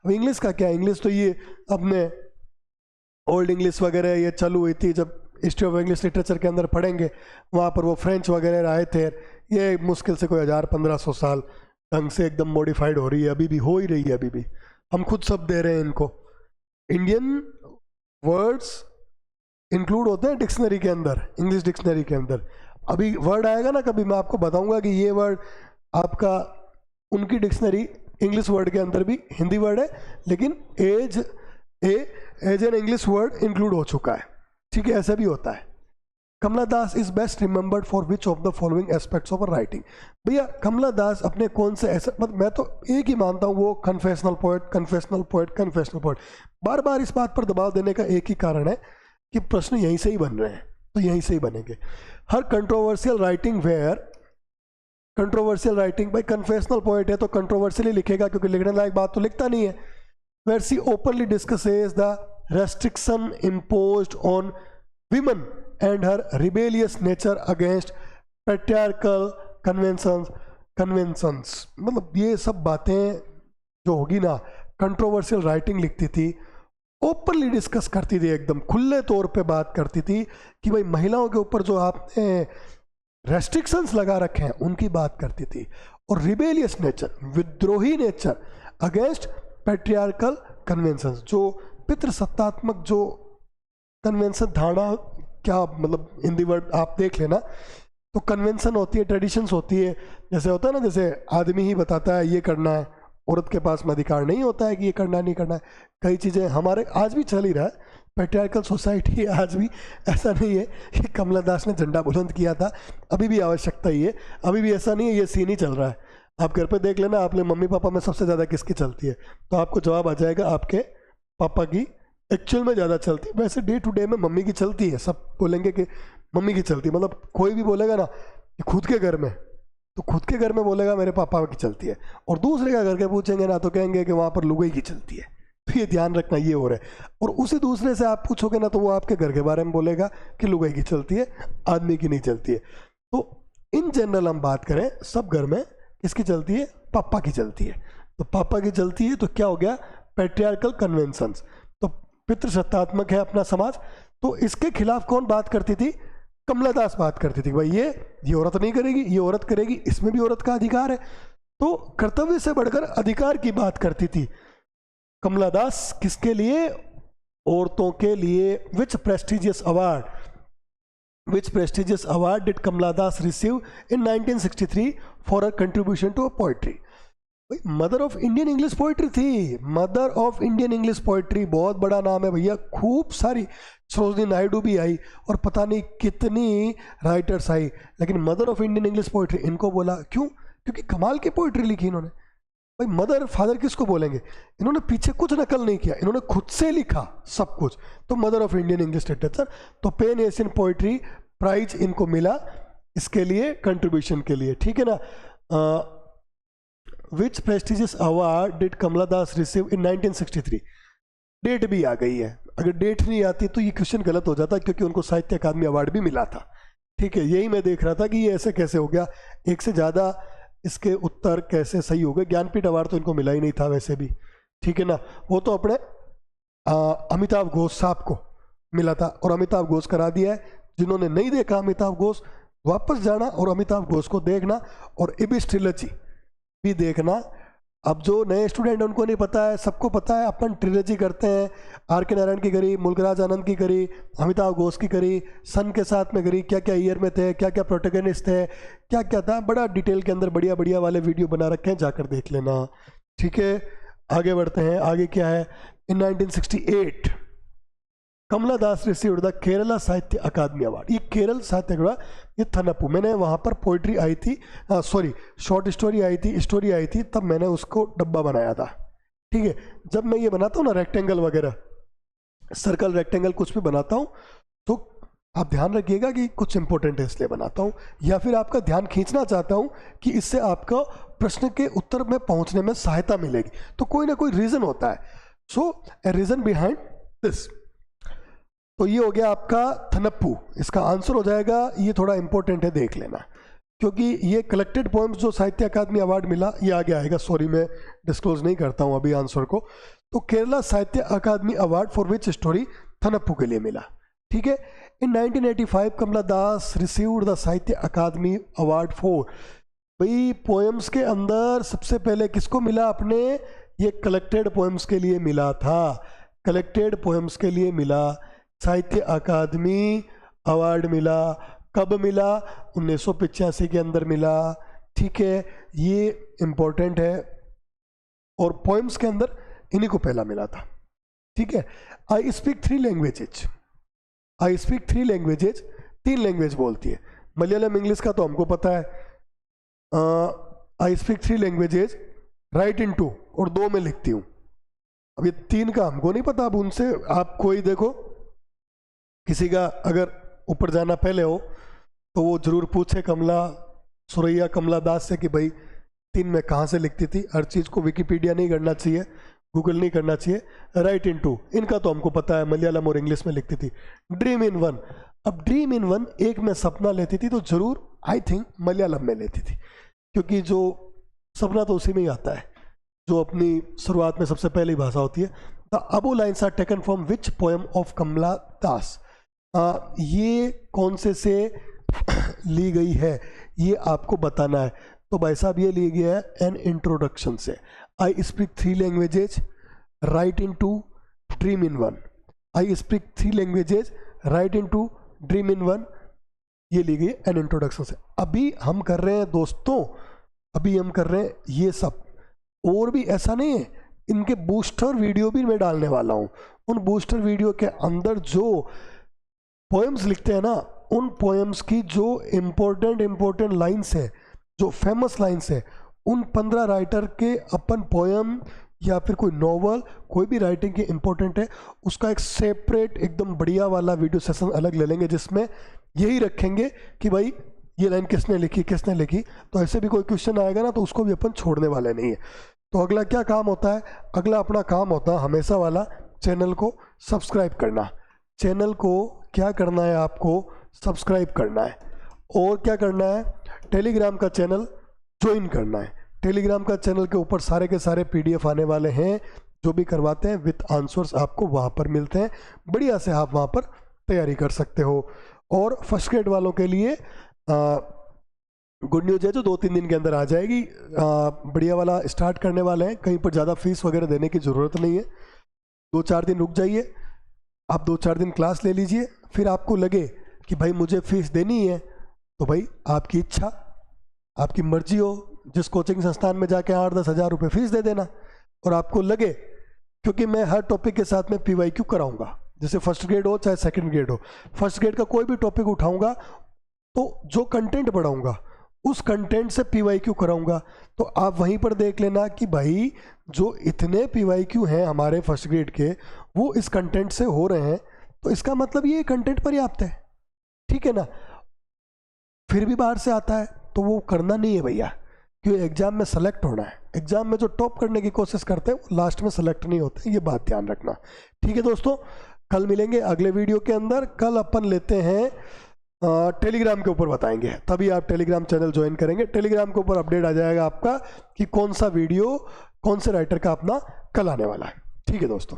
अब इंग्लिश का क्या, इंग्लिश तो ये अपने ओल्ड इंग्लिश वगैरह ये चालू हुई थी, जब हिस्ट्री ऑफ इंग्लिश लिटरेचर के अंदर पढ़ेंगे वहाँ पर वो फ्रेंच वगैरह आए थे, ये मुश्किल से कोई 1000-1500 साल ढंग से एकदम मॉडिफाइड हो रही है, अभी भी हो ही रही है, अभी भी हम खुद सब दे रहे हैं इनको। इंडियन वर्ड्स इंक्लूड होते हैं डिक्शनरी के अंदर, इंग्लिश डिक्शनरी के अंदर। अभी वर्ड आएगा ना कभी, मैं आपको बताऊंगा कि ये वर्ड आपका उनकी डिक्शनरी इंग्लिश वर्ड के अंदर भी हिंदी वर्ड है, लेकिन as an English word include हो चुका है, ठीक है, ऐसा भी होता है। Kamala Das is best remembered for which of the following aspects of writing. भैया कमला दास अपने कौन से ऐसे, मतलब मैं तो एक ही मानता हूँ, वो confessional poet, confessional poet, confessional poet. बार बार इस बात पर दबाव देने का एक ही कारण है कि प्रश्न यहीं से ही बन रहे हैं, तो यहीं से ही बनेंगे। Her controversial writing were, controversial writing, भाई कन्फेशनल पोएट है तो कंट्रोवर्शियली लिखेगा, क्योंकि लिखने लायक बात तो लिखता नहीं है। Where she openly discusses the restriction imposed on women and her rebellious nature against patriarchal conventions, मतलब ये सब बातें जो होगी ना, कंट्रोवर्शियल राइटिंग लिखती थी, ओपनली डिस्कस करती थी, एकदम खुले तौर पे बात करती थी कि भाई महिलाओं के ऊपर जो आपने रेस्ट्रिक्शंस लगा रखे हैं उनकी बात करती थी। और रिबेलियस नेचर, विद्रोही नेचर अगेंस्ट पैट्रियार्कल कन्वेंशंस, जो पितृसत्तात्मक जो कन्वेंशन, धारणा, क्या मतलब हिंदी वर्ड आप देख लेना, तो कन्वेंशन होती है, ट्रेडिशंस होती है, जैसे होता है ना, जैसे आदमी ही बताता है ये करना है, औरत के पास में अधिकार नहीं होता है कि ये करना नहीं करना है। कई चीज़ें हमारे आज भी चल ही रहा है, पैट्रियार्कल सोसाइटी आज भी, ऐसा नहीं है कि कमला दास ने झंडा बुलंद किया था, अभी भी आवश्यकता ही है, अभी भी ऐसा नहीं है, ये सीन ही चल रहा है। आप घर पर देख लेना, आपने मम्मी पापा में सबसे ज़्यादा किसकी चलती है, तो आपको जवाब आ जाएगा आपके पापा की एक्चुअल में ज़्यादा चलती है। वैसे डे टू डे में मम्मी की चलती है, सब बोलेंगे कि मम्मी की चलती है, मतलब कोई भी बोलेगा ना कि खुद के घर में, तो खुद के घर में बोलेगा मेरे पापा की चलती है, और दूसरे का घर के पूछेंगे ना तो कहेंगे कि वहाँ पर लुगाई की चलती है। तो ये ध्यान रखना, ये हो रहा है। और उसी दूसरे से आप पूछोगे ना तो वो आपके घर के बारे में बोलेगा कि लुगाई की चलती है, आदमी की नहीं चलती है। तो इन जनरल हम बात करें, सब घर में किसकी चलती है, पापा की चलती है। तो पापा की चलती है तो क्या हो गया, पैट्रियार्कल कन्वेंशंस, तो पितृसत्तात्मक है अपना समाज। तो इसके खिलाफ कौन बात करती थी, कमला दास बात करती थी, भाई ये औरत नहीं करेगी, ये औरत करेगी, इसमें भी औरत का अधिकार है। तो कर्तव्य से बढ़कर अधिकार की बात करती थी कमला दास, किसके लिए, औरतों के लिए। Which prestigious award did Kamala Das receive in 1963 for her contribution to poetry. Mother of Indian English poetry थी, mother of Indian English poetry, बहुत बड़ा नाम है भैया, खूब सारी, सरोजिनी नायडू भी आई और पता नहीं कितनी राइटर्स आई, लेकिन mother of Indian English poetry इनको बोला, क्यों, क्योंकि कमाल की पोइट्री लिखी इन्होंने। भाई मदर फादर किसको बोलेंगे, इन्होंने पीछे कुछ नकल नहीं किया, इन्होंने खुद से लिखा सब कुछ, तो mother of Indian English literature. तो पेन एशियन पोइट्री प्राइज इनको मिला इसके लिए, कंट्रीब्यूशन के लिए, ठीक है ना। Which prestigious award did Kamala Das receive in 1963? Date भी आ गई है, अगर डेट नहीं आती तो ये क्वेश्चन गलत हो जाता, क्योंकि उनको साहित्य अकादमी अवार्ड भी मिला था, ठीक है। यही मैं देख रहा था कि ये ऐसे कैसे हो गया, एक से ज़्यादा इसके उत्तर कैसे सही हो गए। ज्ञानपीठ अवार्ड तो इनको मिला ही नहीं था वैसे भी, ठीक है ना, वो तो अपने अमिताभ घोष साहब को मिला था, और अमिताभ घोष करा दिया है। जिन्होंने नहीं देखा अमिताभ घोष, वापस जाना और अमिताभ घोष को देखना, और इबिस ट्रिलॉजी भी देखना। अब जो नए स्टूडेंट हैं उनको नहीं पता है, सबको पता है, अपन ट्रिलॉजी करते हैं, आर के नारायण की करी, मुल्कराज आनंद की करी, अमिताभ घोष की करी, सन के साथ में करी, क्या क्या ईयर में थे, क्या क्या प्रोटेगनिस्ट थे, क्या क्या था, बड़ा डिटेल के अंदर बढ़िया बढ़िया वाले वीडियो बना रखे हैं, जाकर देख लेना, ठीक है। आगे बढ़ते हैं, आगे क्या है। इन 1968 कमला दास रिसीव्ड द केरला साहित्य अकादमी अवार्ड। ये केरल साहित्य अवार्ड, ये थनपू, मैंने वहाँ पर पोइट्री आई थी, सॉरी शॉर्ट स्टोरी आई थी, तब मैंने उसको डब्बा बनाया था, ठीक है। जब मैं ये बनाता हूँ ना रेक्टेंगल वगैरह, सर्कल रेक्टेंगल कुछ भी बनाता हूँ, तो आप ध्यान रखिएगा कि कुछ इंपॉर्टेंट है इसलिए बनाता हूँ, या फिर आपका ध्यान खींचना चाहता हूँ कि इससे आपका प्रश्न के उत्तर में पहुँचने में सहायता मिलेगी, तो कोई ना कोई रीज़न होता है। सो ए रीज़न बिहाइंड दिस, तो ये हो गया आपका थनप्पू। इसका आंसर हो जाएगा, ये थोड़ा इंपॉर्टेंट है, देख लेना, क्योंकि ये कलेक्टेड पोएम्स जो साहित्य अकादमी अवार्ड मिला ये आगे आएगा। सॉरी मैं डिस्क्लोज नहीं करता हूँ अभी आंसर को। तो केरला साहित्य अकादमी अवार्ड फॉर विच स्टोरी, थनप्पू के लिए मिला। ठीक है। इन 1985 कमला दास रिसीव्ड द साहित्य अकादमी अवार्ड फॉर, भाई पोएम्स के अंदर सबसे पहले किसको मिला अपने, ये कलेक्टेड पोएम्स के लिए मिला था, कलेक्टेड पोएम्स के लिए मिला, साहित्य अकादमी अवार्ड मिला। कब मिला, 1985 के अंदर मिला। ठीक है, ये इंपॉर्टेंट है। और पोएम्स के अंदर इन्हीं को पहला मिला था। ठीक है। I speak 3 languages, I speak 3 languages, 3 language बोलती है। मलयालम इंग्लिश का तो हमको पता है। आई स्पीक 3 लैंग्वेजेज, राइट इन 2, और 2 में लिखती हूँ। अब ये 3 का हमको नहीं पता। अब उनसे आप कोई देखो, किसी का अगर ऊपर जाना पहले हो तो वो जरूर पूछे कमला सुरैया कमला दास से कि भाई 3 में कहाँ से लिखती थी। हर चीज़ को विकिपीडिया नहीं करना चाहिए, गूगल नहीं करना चाहिए। राइट इन 2 इनका तो हमको पता है, मलयालम और इंग्लिश में लिखती थी। ड्रीम इन 1, अब ड्रीम इन 1 एक में सपना लेती थी तो जरूर आई थिंक मलयालम में लेती थी, क्योंकि जो सपना तो उसी में ही आता है जो अपनी शुरुआत में सबसे पहली भाषा होती है। The above lines are taken from which poem of Kamala Das, ये कौन से ली गई है ये आपको बताना है। तो भाई साहब ये ली गया है एन इंट्रोडक्शन से। I speak 3 languages, right in 2, dream in 1। I speak 3 languages, right in 2, dream इन 1, ये ली गई एन इंट्रोडक्शन से। अभी हम कर रहे हैं दोस्तों, अभी हम कर रहे हैं ये सब, और भी ऐसा नहीं है। इनके बूस्टर वीडियो भी मैं डालने वाला हूँ। उन बूस्टर वीडियो के अंदर जो पोएम्स लिखते हैं ना, उन पोएम्स की जो इम्पोर्टेंट लाइन्स है, जो फेमस लाइन्स है, उन 15 राइटर के अपन पोएम या फिर कोई नॉवल, कोई भी राइटिंग की इम्पोर्टेंट है, उसका एक सेपरेट एकदम बढ़िया वाला वीडियो सेशन अलग ले लेंगे, जिसमें यही रखेंगे कि भाई ये लाइन किसने लिखी, किसने लिखी। तो ऐसे भी कोई क्वेश्चन आएगा ना तो उसको भी अपन छोड़ने वाले नहीं है। तो अगला क्या काम होता है, अगला अपना काम होता है हमेशा वाला, चैनल को सब्सक्राइब करना। चैनल को क्या करना है, आपको सब्सक्राइब करना है, और क्या करना है, टेलीग्राम का चैनल ज्वाइन करना है। टेलीग्राम का चैनल के ऊपर सारे के सारे PDF आने वाले हैं, जो भी करवाते हैं विथ आंसर्स आपको वहाँ पर मिलते हैं। बढ़िया से आप वहाँ पर तैयारी कर सकते हो। और फर्स्ट ग्रेड वालों के लिए गुड न्यूज़ है जो 2-3 दिन के अंदर आ जाएगी। बढ़िया वाला स्टार्ट करने वाले हैं, कहीं पर ज़्यादा फीस वगैरह देने की ज़रूरत नहीं है। 2-4 दिन रुक जाइए, आप 2-4 दिन क्लास ले लीजिए। फिर आपको लगे कि भाई मुझे फीस देनी है, तो भाई आपकी इच्छा, आपकी मर्जी हो, जिस कोचिंग संस्थान में जाके 8-10 हज़ार रुपये फीस दे देना। और आपको लगे, क्योंकि मैं हर टॉपिक के साथ में PYQ कराऊंगा, जैसे फर्स्ट ग्रेड हो चाहे सेकंड ग्रेड हो। फर्स्ट ग्रेड का कोई भी टॉपिक उठाऊंगा तो जो कंटेंट पढ़ाऊंगा उस कंटेंट से PYQ कराऊंगा। तो आप वहीं पर देख लेना कि भाई जो इतने PYQ हैं हमारे फर्स्ट ग्रेड के, वो इस कंटेंट से हो रहे हैं, तो इसका मतलब ये कंटेंट पर्याप्त है। ठीक है ना। फिर भी बाहर से आता है तो वो करना नहीं है भैया, क्योंकि एग्जाम में सेलेक्ट होना है। एग्जाम में जो टॉप करने की कोशिश करते हैं वो लास्ट में सेलेक्ट नहीं होते, ये बात ध्यान रखना। ठीक है दोस्तों, कल मिलेंगे अगले वीडियो के अंदर। कल अपन लेते हैं टेलीग्राम के ऊपर बताएंगे, तभी आप टेलीग्राम चैनल ज्वाइन करेंगे। टेलीग्राम के ऊपर अपडेट आ जाएगा आपका कि कौन सा वीडियो कौन से राइटर का अपना कल आने वाला है। ठीक है दोस्तों।